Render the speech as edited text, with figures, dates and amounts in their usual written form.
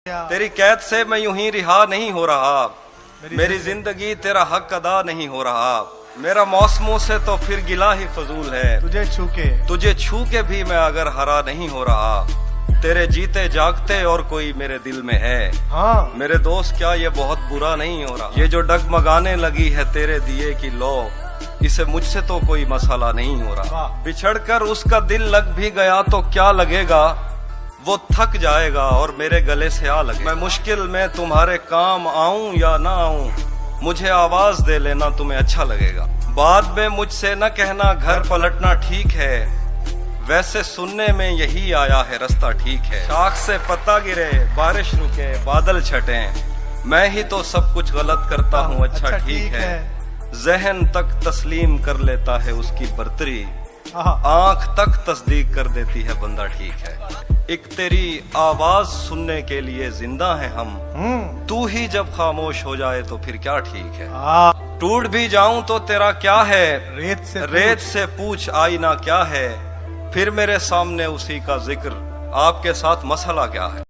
तेरी कैद से मैं यूं ही रिहा नहीं हो रहा, मेरी जिंदगी तेरा हक अदा नहीं हो रहा। मेरा मौसमों से तो फिर गिला ही फजूल है, तुझे छू के भी मैं अगर हरा नहीं हो रहा। तेरे जीते जागते और कोई मेरे दिल में है, हाँ। मेरे दोस्त क्या ये बहुत बुरा नहीं हो रहा। ये जो डगमगाने लगी है तेरे दिए की लो, इसे मुझसे तो कोई मसला नहीं हो रहा। बिछड़कर उसका दिल लग भी गया तो क्या लगेगा, वो थक जाएगा और मेरे गले से आ लगे। मैं मुश्किल में तुम्हारे काम आऊं या ना आऊं, मुझे आवाज दे लेना तुम्हें अच्छा लगेगा। बाद में मुझसे न कहना घर पलटना ठीक है, वैसे सुनने में यही आया है रास्ता ठीक है। शाख से पत्ता गिरे, बारिश रुके, बादल छटे, मैं ही तो सब कुछ गलत करता हूँ अच्छा ठीक है। जहन तक तस्लीम कर लेता है उसकी बर्तरी, आंख तक तस्दीक कर देती है बंदा ठीक है। एक तेरी आवाज सुनने के लिए जिंदा है हम, तू ही जब खामोश हो जाए तो फिर क्या ठीक है। टूट भी जाऊं तो तेरा क्या है, रेत से पूछ आईना क्या है। फिर मेरे सामने उसी का जिक्र, आपके साथ मसला क्या है।